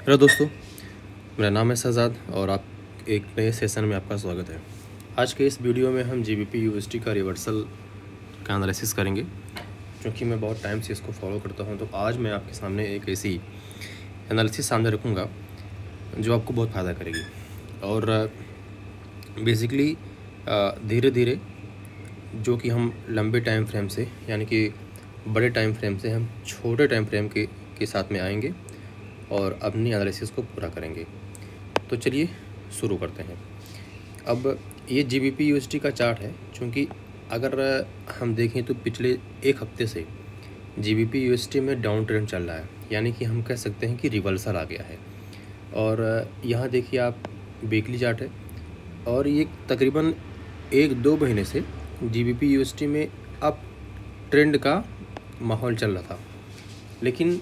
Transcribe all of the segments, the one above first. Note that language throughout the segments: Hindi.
हेलो दोस्तों, मेरा नाम है शहजाद और आप एक नए सेशन में आपका स्वागत है। आज के इस वीडियो में हम जीबीपी यूएसडी का रिवर्सल का एनालिसिस करेंगे। क्योंकि मैं बहुत टाइम से इसको फॉलो करता हूं, तो आज मैं आपके सामने एक ऐसी एनालिसिस सामने रखूंगा जो आपको बहुत फ़ायदा करेगी। और बेसिकली धीरे धीरे जो कि हम लंबे टाइम फ्रेम से, यानी कि बड़े टाइम फ्रेम से हम छोटे टाइम फ्रेम के साथ में आएंगे और अपनी एनालिसिस को पूरा करेंगे। तो चलिए शुरू करते हैं। अब ये जीबीपी यूएसडी का चार्ट है। चूँकि अगर हम देखें तो पिछले एक हफ्ते से जीबीपी यूएसडी में डाउन ट्रेंड चल रहा है, यानी कि हम कह सकते हैं कि रिवर्सल आ गया है। और यहाँ देखिए आप, वीकली चार्ट है और ये तकरीबन 1-2 महीने से जीबीपी यूएसडी में अप ट्रेंड का माहौल चल रहा था। लेकिन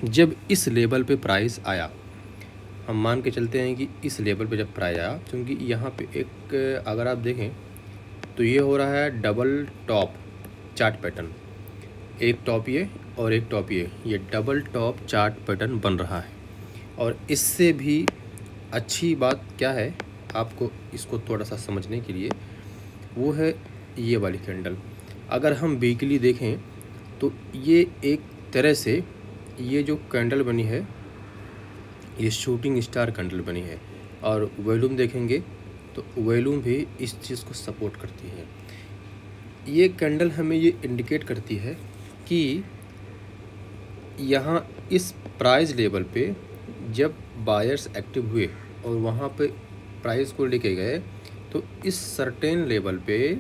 जब इस लेवल पे प्राइस आया, हम मान के चलते हैं कि इस लेवल पे जब प्राइस आया, क्योंकि यहाँ पे एक अगर आप देखें तो ये हो रहा है डबल टॉप चार्ट पैटर्न, एक टॉप ये और एक टॉप ये डबल टॉप चार्ट पैटर्न बन रहा है। और इससे भी अच्छी बात क्या है आपको इसको थोड़ा सा समझने के लिए, वो है ये वाली कैंडल। अगर हम वीकली देखें तो ये एक तरह से ये जो कैंडल बनी है ये शूटिंग स्टार कैंडल बनी है। और वॉल्यूम देखेंगे तो वॉल्यूम भी इस चीज़ को सपोर्ट करती है। ये कैंडल हमें ये इंडिकेट करती है कि यहाँ इस प्राइस लेवल पे जब बायर्स एक्टिव हुए और वहाँ पे प्राइस को लेके गए, तो इस सर्टेन लेवल पे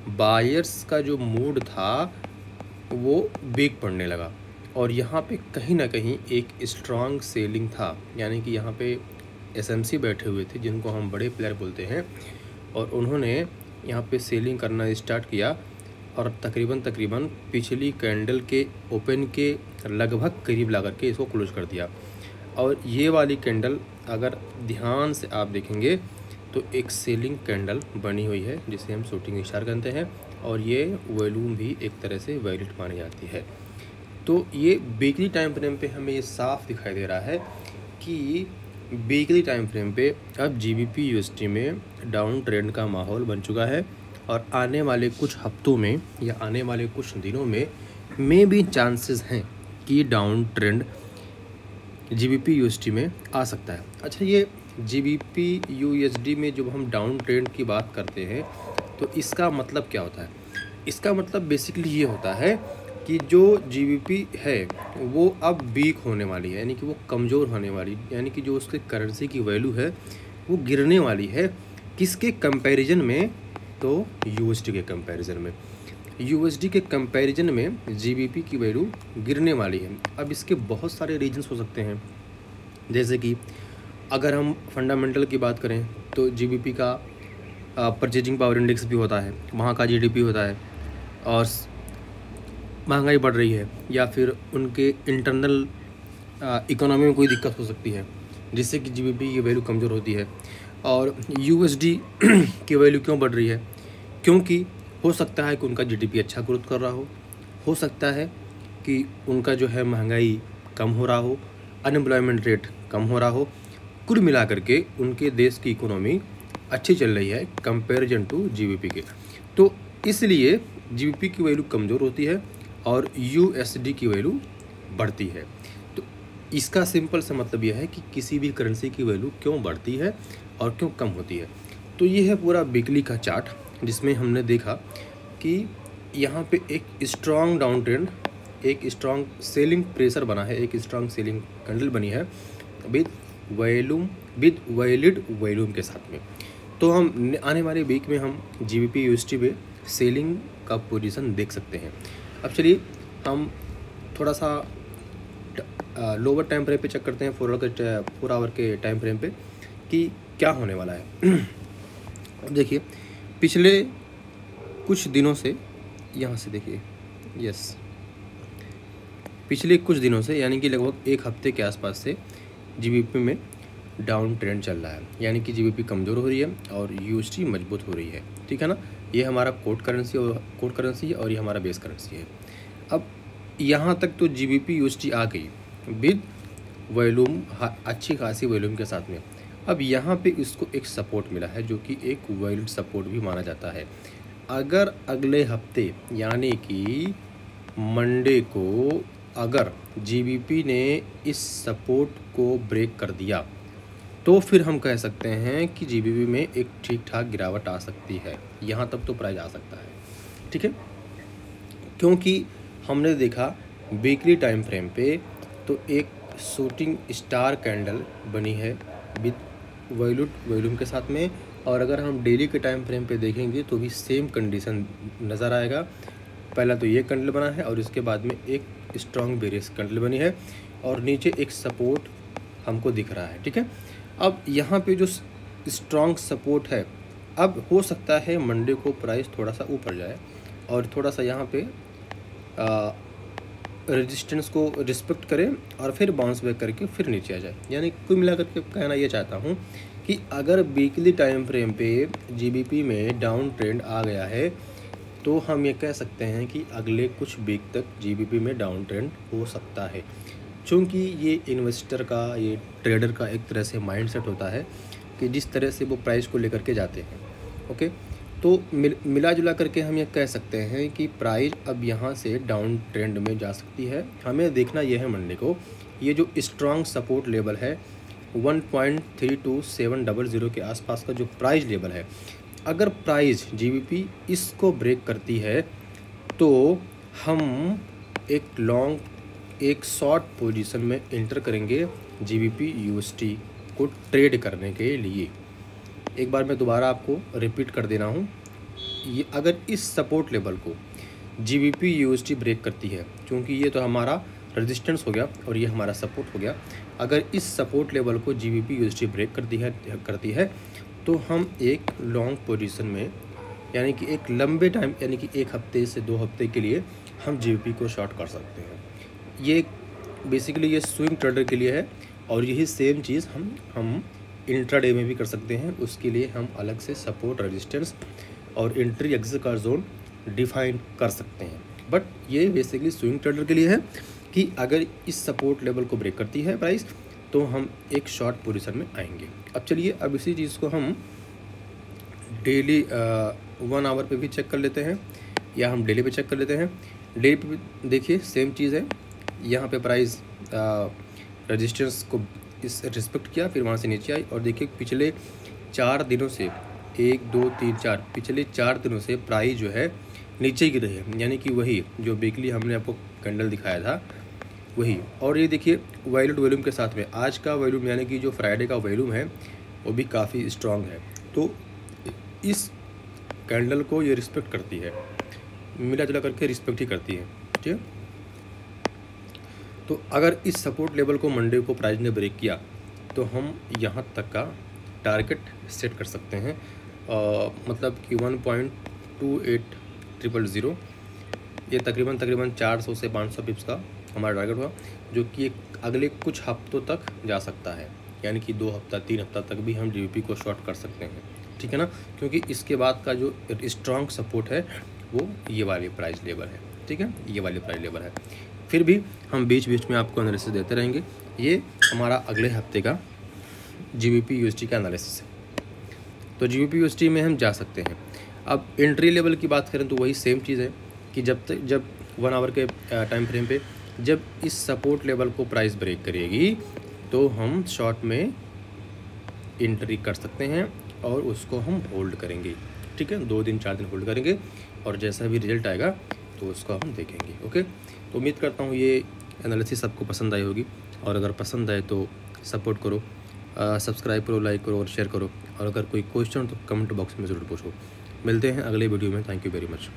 बायर्स का जो मूड था वो वीक पड़ने लगा। और यहाँ पे कहीं ना कहीं एक स्ट्रांग सेलिंग था, यानी कि यहाँ पे एसएमसी बैठे हुए थे जिनको हम बड़े प्लेयर बोलते हैं, और उन्होंने यहाँ पे सेलिंग करना स्टार्ट किया और तकरीबन पिछली कैंडल के ओपन के लगभग करीब ला करके इसको क्लोज कर दिया। और ये वाली कैंडल अगर ध्यान से आप देखेंगे तो एक सेलिंग कैंडल बनी हुई है जिसे हम शूटिंग स्टार कहते हैं, और ये वॉल्यूम भी एक तरह से वैलिड मानी जाती है। तो ये वीकली टाइम फ्रेम पे हमें ये साफ दिखाई दे रहा है कि वीकली टाइम फ्रेम पे अब जीबीपी यूएसडी में डाउन ट्रेंड का माहौल बन चुका है। और आने वाले कुछ हफ्तों में या आने वाले कुछ दिनों में भी चांसेस हैं कि डाउन ट्रेंड जीबीपी यूएसडी में आ सकता है। अच्छा, ये जीबीपी यूएसडी में जब हम डाउन ट्रेंड की बात करते हैं तो इसका मतलब क्या होता है? इसका मतलब बेसिकली ये होता है कि जो जीबीपी है वो अब वीक होने वाली है, यानी कि वो कमज़ोर होने वाली, यानी कि जो उसके करेंसी की वैल्यू है वो गिरने वाली है। किसके कंपैरिजन में? तो यूएसडी के कंपैरिजन में। यूएसडी के कंपैरिजन में जीबीपी की वैल्यू गिरने वाली है। अब इसके बहुत सारे रीजंस हो सकते हैं, जैसे कि अगर हम फंडामेंटल की बात करें तो जीबीपी का परचेजिंग पावर इंडेक्स भी होता है, वहाँ का जीडीपी होता है, और महंगाई बढ़ रही है, या फिर उनके इंटरनल इकोनॉमी में कोई दिक्कत हो सकती है जिससे कि जीबीपी की वैल्यू कमज़ोर होती है। और यूएसडी की वैल्यू क्यों बढ़ रही है? क्योंकि हो सकता है कि उनका जीडीपी अच्छा ग्रोथ कर रहा हो सकता है कि उनका जो है महंगाई कम हो रहा हो, अनएम्प्लॉयमेंट रेट कम हो रहा हो, कुल मिलाकर के उनके देश की इकोनॉमी अच्छी चल रही है कंपैरिजन टू जीबीपी के। तो इसलिए जीबीपी की वैल्यू कमज़ोर होती है और यूएसडी की वैल्यू बढ़ती है। तो इसका सिंपल सा मतलब यह है कि किसी भी करेंसी की वैल्यू क्यों बढ़ती है और क्यों कम होती है। तो ये है पूरा वीकली का चार्ट, जिसमें हमने देखा कि यहाँ पे एक स्ट्रॉन्ग डाउन ट्रेंड, एक स्ट्रॉन्ग सेलिंग प्रेशर बना है, एक स्ट्रॉन्ग सेलिंग कैंडल बनी है विद वैलिड वॉल्यूम के साथ में। तो हम आने वाले वीक में हम जीबीपी यूएसडी में सेलिंग का पोजीशन देख सकते हैं। अब चलिए हम थोड़ा सा लोअर टाइम फ्रेम पे चेक करते हैं, 4 आवर के टाइम फ्रेम पे कि क्या होने वाला है। अब देखिए पिछले कुछ दिनों से, यहाँ से देखिए, यस, पिछले कुछ दिनों से यानी कि लगभग एक हफ्ते के आसपास से जीबीपी में डाउन ट्रेंड चल रहा है, यानी कि जीबीपी कमज़ोर हो रही है और यूएसडी मजबूत हो रही है। ठीक है ना? ये हमारा कोड करेंसी है और ये हमारा बेस करेंसी है। अब यहाँ तक तो जीबीपी यूएसडी आ गई विद वॉल्यूम अच्छी खासी वॉल्यूम के साथ में। अब यहाँ पे इसको एक सपोर्ट मिला है जो कि एक वैलिड सपोर्ट भी माना जाता है। अगर अगले हफ्ते यानी कि मंडे को अगर जीबीपी ने इस सपोर्ट को ब्रेक कर दिया तो फिर हम कह सकते हैं कि जीबीपी में एक ठीक ठाक गिरावट आ सकती है, यहाँ तक तो प्राइस आ सकता है, ठीक है। क्योंकि हमने देखा वीकली टाइम फ्रेम पे तो एक शूटिंग स्टार कैंडल बनी है विद वॉल्यूम के साथ में, और अगर हम डेली के टाइम फ्रेम पे देखेंगे तो भी सेम कंडीशन नज़र आएगा। पहला तो ये कैंडल बना है और इसके बाद में एक स्ट्रॉन्ग बेरियस कैंडल बनी है और नीचे एक सपोर्ट हमको दिख रहा है, ठीक है। अब यहाँ पे जो स्ट्रॉन्ग सपोर्ट है, अब हो सकता है मंडे को प्राइस थोड़ा सा ऊपर जाए और थोड़ा सा यहाँ पे रेजिस्टेंस को रिस्पेक्ट करे और फिर बाउंस बैक करके फिर नीचे आ जाए। यानी कुल मिलाकर के कहना ये चाहता हूँ कि अगर वीकली टाइम फ्रेम पे जीबीपी में डाउन ट्रेंड आ गया है तो हम ये कह सकते हैं कि अगले कुछ वीक तक जीबीपी में डाउन ट्रेंड हो सकता है। चूँकि ये इन्वेस्टर का, ये ट्रेडर का एक तरह से माइंडसेट होता है कि जिस तरह से वो प्राइस को लेकर के जाते हैं, ओके। तो मिला जुला करके हम ये कह सकते हैं कि प्राइस अब यहाँ से डाउन ट्रेंड में जा सकती है। हमें देखना यह है मंडे को ये जो स्ट्रॉन्ग सपोर्ट लेवल है 1.32700 के आसपास का जो प्राइस लेवल है, अगर प्राइस जीबीपी इसको ब्रेक करती है तो हम एक शॉर्ट पोजीशन में एंटर करेंगे जीबीपी यूएसटी को ट्रेड करने के लिए। एक बार मैं दोबारा आपको रिपीट कर दे रहा हूँ, ये अगर इस सपोर्ट लेवल को जीबीपी यूएसटी ब्रेक करती है, क्योंकि ये तो हमारा रेजिस्टेंस हो गया और ये हमारा सपोर्ट हो गया, अगर इस सपोर्ट लेवल को जीबीपी यूएसटी ब्रेक करती है तो हम एक लॉन्ग पोजीशन में, यानी कि एक लंबे टाइम यानी कि 1 हफ्ते से 2 हफ्ते के लिए हम जीबीपी को शॉर्ट कर सकते हैं। ये बेसिकली ये स्विंग ट्रेडर के लिए है और यही सेम चीज़ हम इंट्राडे में भी कर सकते हैं। उसके लिए हम अलग से सपोर्ट, रेजिस्टेंस और एंट्री एग्जिट का जोन डिफाइन कर सकते हैं। बट ये बेसिकली स्विंग ट्रेडर के लिए है कि अगर इस सपोर्ट लेवल को ब्रेक करती है प्राइस तो हम एक शॉर्ट पोजीशन में आएंगे। अब चलिए अब इसी चीज़ को हम डेली 1 आवर पे भी चेक कर लेते हैं या हम डेली पे चेक कर लेते हैं। डेली पे देखिए सेम चीज़ है, यहाँ पे प्राइस रेजिस्टेंस को इस रिस्पेक्ट किया, फिर वहाँ से नीचे आई और देखिए पिछले 4 दिनों से 1 2 3 4 पिछले 4 दिनों से प्राइस जो है नीचे गिर रही है, यानी कि वही जो वीकली हमने आपको कैंडल दिखाया था वही। और ये देखिए वैलिड वॉल्यूम के साथ में आज का वॉल्यूम यानी कि जो फ्राइडे का वॉल्यूम है वो भी काफ़ी स्ट्रॉन्ग है, तो इस कैंडल को ये रिस्पेक्ट करती है, मिला जुला करके रिस्पेक्ट ही करती है, ठीक है। तो अगर इस सपोर्ट लेवल को मंडे को प्राइस ने ब्रेक किया तो हम यहाँ तक का टारगेट सेट कर सकते हैं, मतलब कि 1.28000 ये तकरीबन 400 से 500 पिप्स का हमारा टारगेट हुआ, जो कि अगले कुछ हफ्तों तक जा सकता है, यानी कि 2 हफ्ता 3 हफ्ता तक भी हम जीबीपी को शॉर्ट कर सकते हैं, ठीक है ना। क्योंकि इसके बाद का जो स्ट्रॉन्ग सपोर्ट है वो ये वाली प्राइस लेवल है, ठीक है, ये वाली प्राइस लेवल है। फिर भी हम बीच बीच में आपको एनालिसिस देते रहेंगे। ये हमारा अगले हफ्ते का जीबीपी यूएसटी का एनालिसिस है। तो जीबीपी यूएसटी में हम जा सकते हैं। अब एंट्री लेवल की बात करें तो वही सेम चीज़ है कि जब 1 आवर के टाइम फ्रेम पे जब इस सपोर्ट लेवल को प्राइस ब्रेक करेगी तो हम शॉर्ट में एंट्री कर सकते हैं और उसको हम होल्ड करेंगे, ठीक है, 2 दिन 4 दिन होल्ड करेंगे और जैसा भी रिजल्ट आएगा तो उसको हम देखेंगे, ओके। तो उम्मीद करता हूँ ये एनालिसिस आपको पसंद आई होगी, और अगर पसंद आए तो सपोर्ट करो, सब्सक्राइब करो, लाइक करो और शेयर करो, और अगर कोई क्वेश्चन तो कमेंट बॉक्स में ज़रूर पूछो। मिलते हैं अगले वीडियो में। Thank you very much.